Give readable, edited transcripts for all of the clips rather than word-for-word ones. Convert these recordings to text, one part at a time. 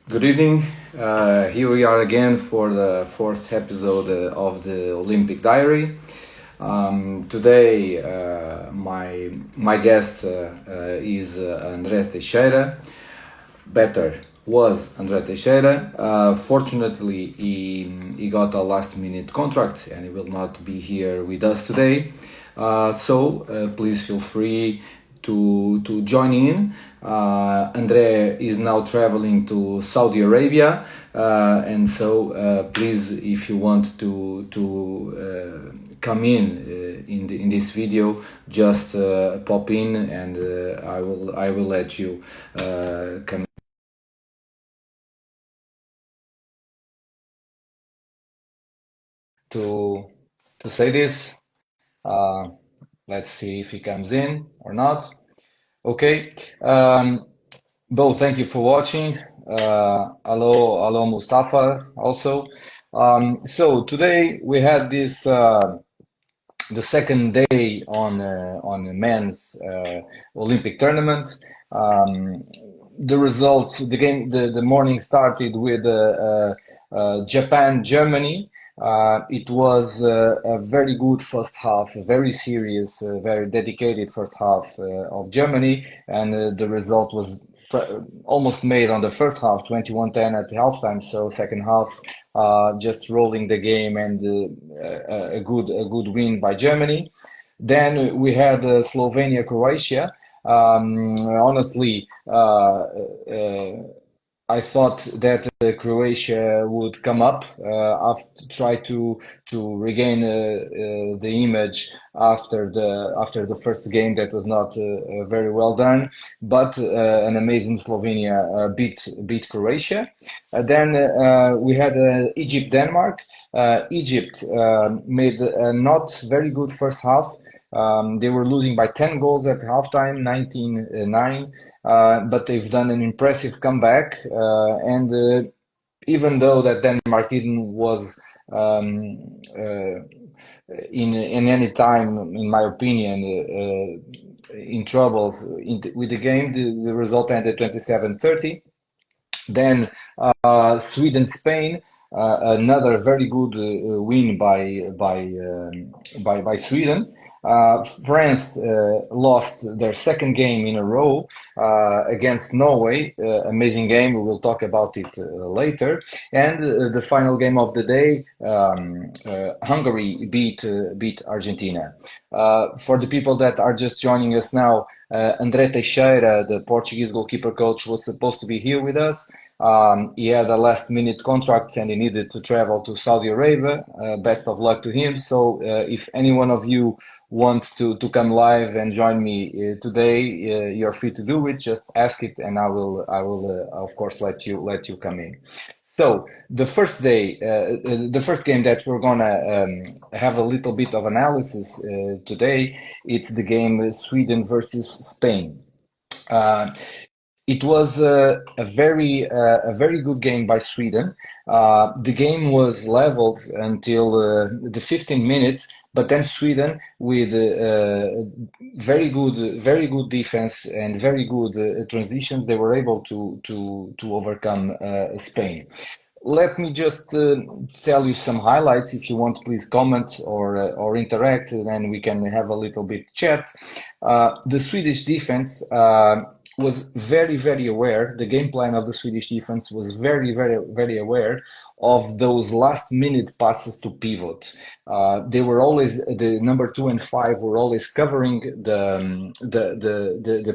Good evening. Here we are again for the fourth episode of the Olympic Diary. Today, my guest is André Teixeira. Better was André Teixeira. Fortunately, he got a last-minute contract and he will not be here with us today. So please feel free to join in. Andre is now traveling to Saudi Arabia, and so please, if you want to come in this video, just pop in, and I will let you come. To say this, let's see if he comes in or not. Okay. Bo, thank you for watching. Hello, Mustafa also. So today we had this the second day on the men's Olympic tournament. The results, the morning started with Japan, Germany. It was a very good first half, a very serious, very dedicated first half of Germany, and the result was almost made on the first half, 21-10 at halftime. So second half, just rolling the game and a good win by Germany. Then we had Slovenia, Croatia. Honestly, I thought that Croatia would come up after try to regain the image after the first game that was not very well done, but an amazing Slovenia beat Croatia. Then we had Egypt Denmark. Egypt made a not very good first half. They were losing by 10 goals at halftime, 19-9, but they've done an impressive comeback. And even though that Denmark didn't was in any time, in my opinion, in trouble with the game, the result ended 27-30. Then Sweden, Spain, another very good win by Sweden. France lost their second game in a row against Norway. Amazing game. We will talk about it later. And the final game of the day, Hungary beat Argentina. For the people that are just joining us now, André Teixeira, the Portuguese goalkeeper coach, was supposed to be here with us. He had a last-minute contract and he needed to travel to Saudi Arabia. Best of luck to him. So if any one of you want to come live and join me today, you're free to do it. Just ask it, and I will of course let you come in. So the first day, the first game that we're gonna have a little bit of analysis today, it's the game Sweden versus Spain. Uh, it was a very good game by Sweden. The game was leveled until the 15th minute, but then Sweden, with very good defense and very good transitions, they were able to overcome Spain. Let me just tell you some highlights. If you want, please comment or interact, then we can have a little bit chat. The Swedish defense was very aware. The game plan of the Swedish defense was very aware of those last minute passes to pivot. They were always, the number 2 and 5 were always covering the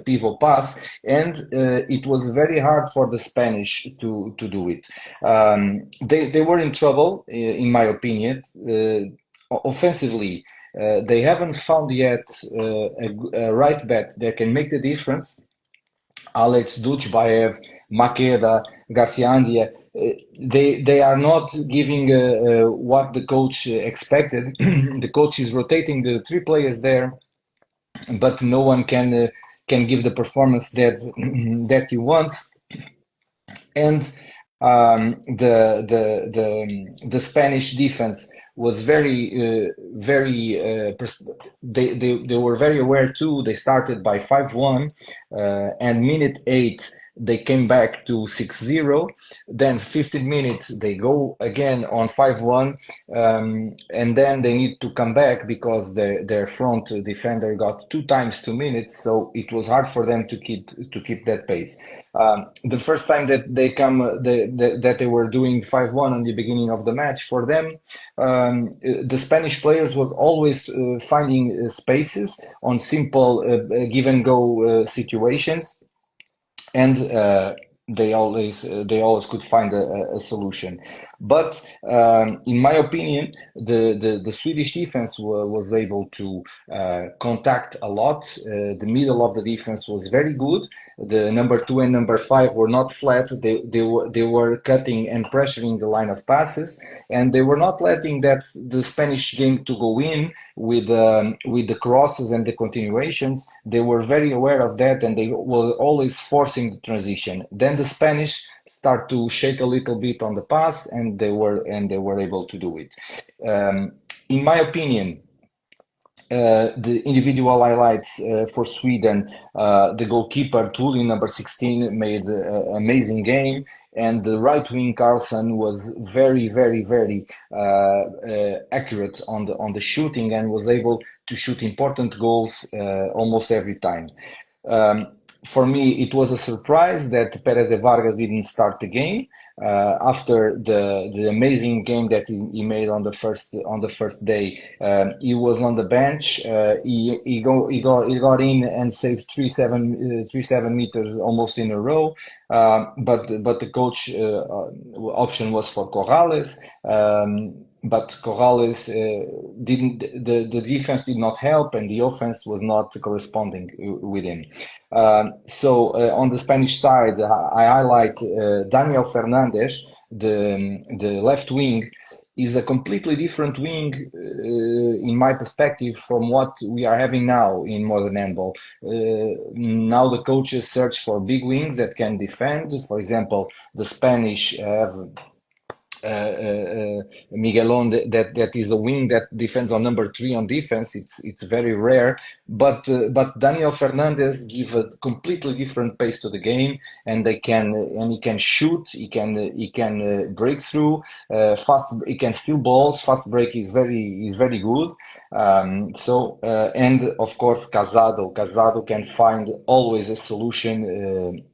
pivot pass, and it was very hard for the Spanish to do it. They were in trouble, in my opinion. Offensively, they haven't found yet a right back that can make the difference. Alex Dujbaev, Makeda, Garciandia, they are not giving what the coach expected. The coach is rotating the three players there, but no one can give the performance that he wants. And the Spanish defense was they were very aware too. They started by 5-1, and minute 8 they came back to 6-0. Then 15 minutes they go again on 5-1, and then they need to come back because their front defender got 2 times 2 minutes, so it was hard for them to keep that pace. The first time that that they were doing 5-1 on the beginning of the match, for them, the Spanish players were always finding spaces on simple give and go situations, and they always could find a solution. But in my opinion, the Swedish defense was able to contact a lot. The middle of the defense was very good. The number 2 and number 5 were not flat. They were cutting and pressuring the line of passes, and they were not letting the Spanish game to go in with the crosses and the continuations. They were very aware of that, and they were always forcing the transition. Then the Spanish start to shake a little bit on the pass, and they were able to do it. In my opinion, the individual highlights for Sweden, the goalkeeper Tulin, number 16, made an amazing game, and the right wing Carlson was very accurate on the shooting, and was able to shoot important goals almost every time. For me, it was a surprise that Perez de Vargas didn't start the game after the amazing game that he made on the first day. He was on the bench. He got in and saved 3-7 meters almost in a row. But the coach option was for Corrales. But Corrales didn't. The defense did not help, and the offense was not corresponding with him. So on the Spanish side, I highlight Daniel Fernandez, the left wing. Is a completely different wing, in my perspective, from what we are having now in modern handball. Now the coaches search for big wings that can defend. For example, the Spanish have Miguelon, that is a wing that defends on number 3 on defense. It's very rare, but Daniel Fernandez give a completely different pace to the game, and he can shoot, he can break through fast, he can steal balls. Fast break is very good. And of course Casado can find always a solution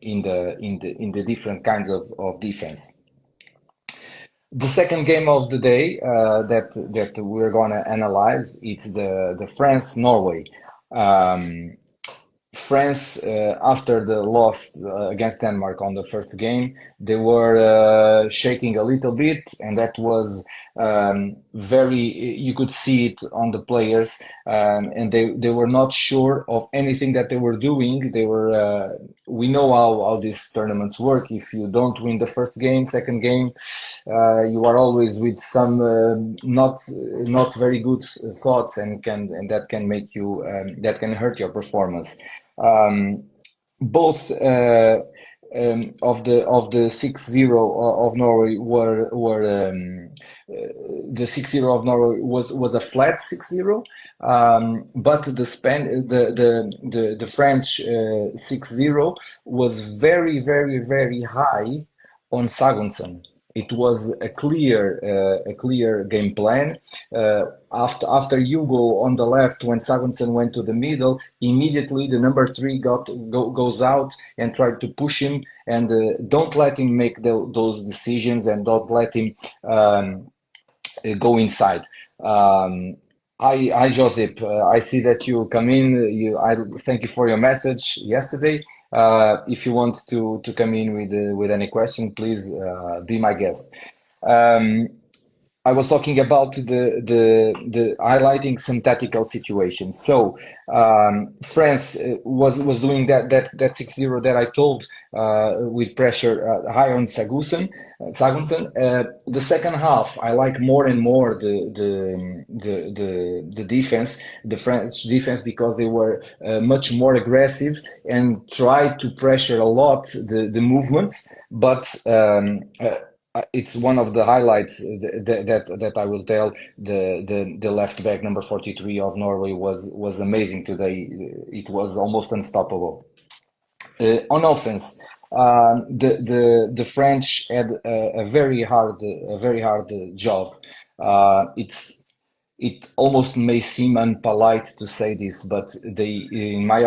in the different kinds of defense. The second game of the day that we're gonna analyze, it's the France-Norway. France, after the loss against Denmark on the first game, they were shaking a little bit, and that was you could see it on the players, and they were not sure of anything that they were doing. We know how these tournaments work. If you don't win the first game, second game, you are always with some not very good thoughts, and that can make you that can hurt your performance. Both of the 6-0 of Norway were the 6-0 of Norway was a flat 6-0, but the French 6-0 was very high on Sagunson. It was a clear game plan. After Hugo on the left, when Sagunson went to the middle, immediately the number 3 goes out and tried to push him, and don't let him make those decisions, and don't let him go inside. Hi Joseph, I see that you come in. I thank you for your message yesterday. If you want to come in with any question, please be my guest. I was talking about the highlighting some tactical situations. So France was doing that 6-0 that I told, with pressure high on Sagunson. The second half, I like more and more the defense, the French defense, because they were much more aggressive and tried to pressure a lot the movements, but it's one of the highlights that I will tell. The left back number 43 of Norway was amazing today. It was almost unstoppable. On offense, the French had a very hard job. It's it almost may seem unpolite to say this, but in my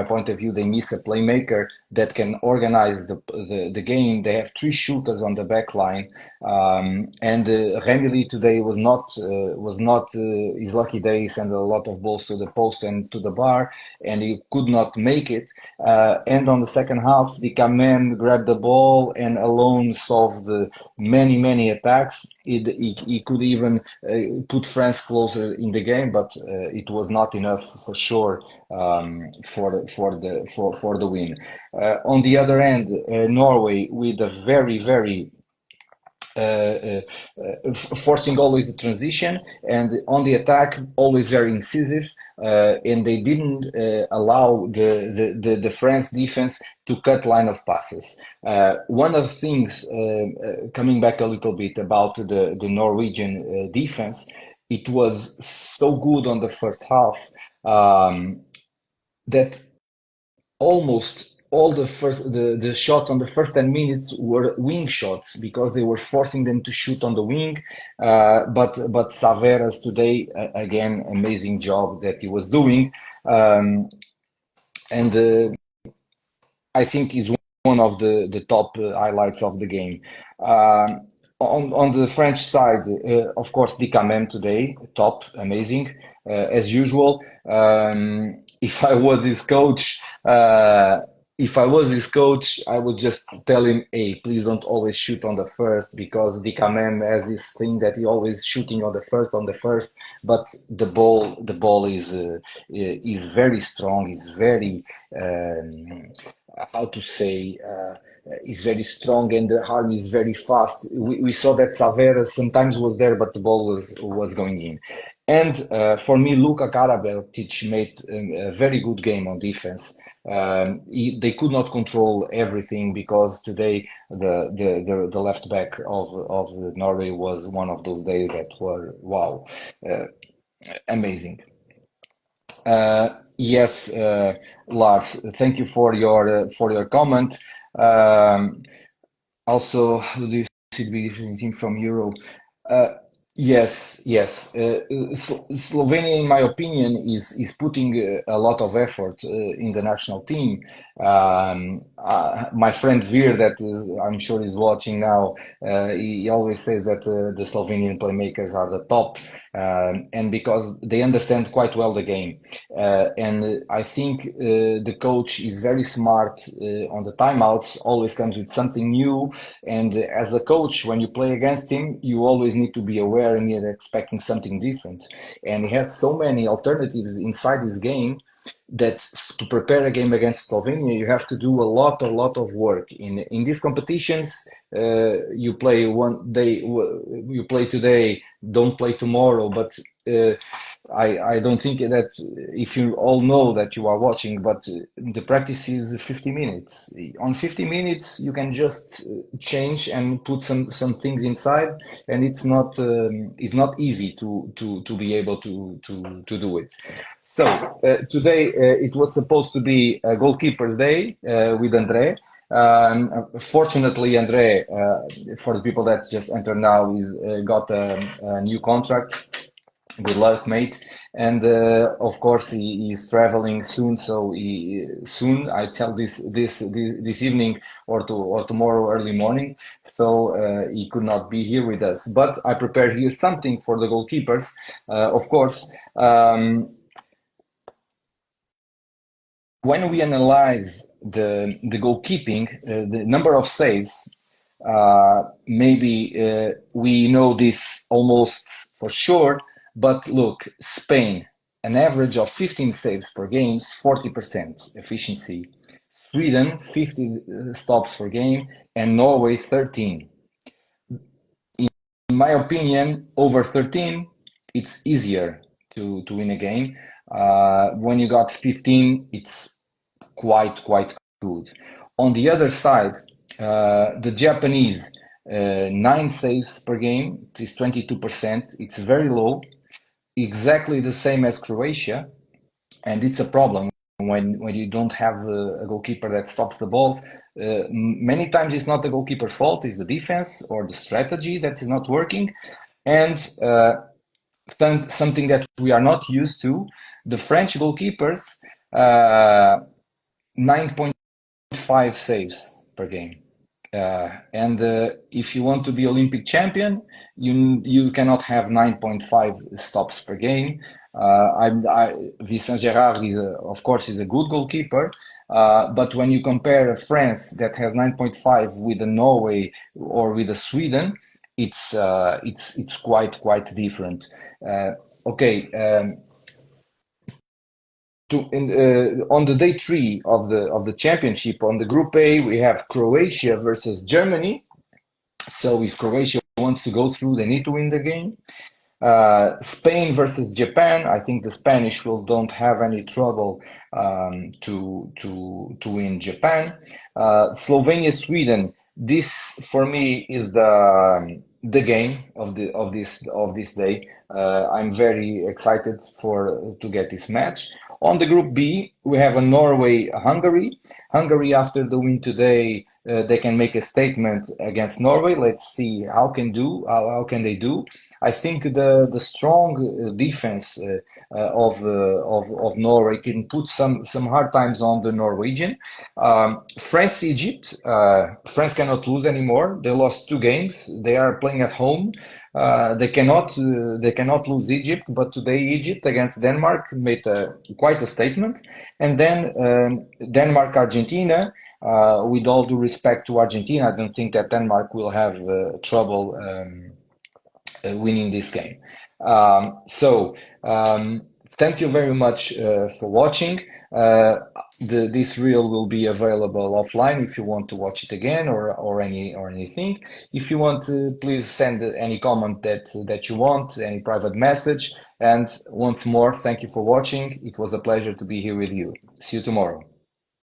point of view, they miss a playmaker that can organize the game. They have three shooters on the back line, and Remili today was not his lucky day. He sent a lot of balls to the post and to the bar, and he could not make it. And on the second half, the Kamen grabbed the ball and alone solved many attacks. He could even put France closer in the game, but it was not enough for sure for the win. On the other end, Norway with a very uh, forcing always the transition, and on the attack always very incisive. And they didn't allow the France defense to cut line of passes. One of the things, coming back a little bit about the Norwegian defense, it was so good on the first half, that almost all the shots on the first 10 minutes were wing shots because they were forcing them to shoot on the wing. But Saveras today, again, amazing job that he was doing. And I think is one of the top highlights of the game. On the French side, of course, Dicamem today, top, amazing, as usual. If I was his coach, I would just tell him, "Hey, please don't always shoot on the first because Dicamem has this thing that he always shooting on the first. But the ball is very strong, is very how to say is very strong, and the arm is very fast. We saw that Savera sometimes was there, but the ball was going in. And for me, Luka Karabatic made a very good game on defense. They could not control everything because today the left back of Norway was one of those days that were wow, uh, amazing. Yes, Lars, thank you for your comment. Um, Also, how do you see the big difference in from Euro? Uh, yes. Slovenia, in my opinion, is putting a lot of effort in the national team. My friend Vir, that I'm sure is watching now, he always says that the Slovenian playmakers are the top, and because they understand quite well the game. And I think the coach is very smart on the timeouts, always comes with something new. And as a coach, when you play against him, you always need to be aware and you're expecting something different. And he has so many alternatives inside his game that to prepare a game against Slovenia, you have to do a lot of work. In these competitions, you play one day, you play today, don't play tomorrow. But I don't think that if you all know that you are watching, but the practice is 50 minutes. On 50 minutes, you can just change and put some things inside, and it's not easy to be able to do it. So today it was supposed to be a goalkeeper's day with Andre. Fortunately, Andre, for the people that just entered now, is got a new contract. Good luck, mate. And of course, he is traveling soon. So soon, I tell this evening or tomorrow early morning. So he could not be here with us. But I prepared here something for the goalkeepers. Of course, when we analyze the goalkeeping, the number of saves, maybe we know this almost for sure, but look, Spain, an average of 15 saves per game, 40% efficiency. Sweden, 50 stops per game, and Norway, 13. In my opinion, over 13, it's easier to win a game. When you got 15, it's quite good. On the other side, The Japanese, 9 saves per game is 22%. It's very low, exactly the same as Croatia, and it's a problem when you don't have a goalkeeper that stops the ball. Many times it's not the goalkeeper's fault; it's the defense or the strategy that is not working, and something that we are not used to. The French goalkeepers, 9.5 saves per game. And if you want to be Olympic champion, you cannot have 9.5 stops per game. Vincent Gerard of course, is a good goalkeeper, but when you compare France that has 9.5 with a Norway or with a Sweden, it's quite different. Okay. On the day three of the championship, on the Group A, we have Croatia versus Germany. So if Croatia wants to go through, they need to win the game. Spain versus Japan. I think the Spanish will don't have any trouble to win Japan. Slovenia Sweden. This for me is the game of this day. I'm very excited to get this match. On the Group B, we have a Norway Hungary. Hungary, after the win today, they can make a statement against Norway. Let's see how can they do. I think the strong defense of Norway can put some hard times on the Norwegian. France Egypt. France cannot lose anymore. They lost 2 games. They are playing at home. They cannot lose Egypt. But today Egypt against Denmark made quite a statement. And then Denmark Argentina. With all due respect to Argentina, I don't think that Denmark will have trouble winning this game. Thank you very much for watching. This reel will be available offline if you want to watch it again or anything. If you want to, please send any comment that you want, any private message. And once more, thank you for watching. It was a pleasure to be here with you. See you tomorrow.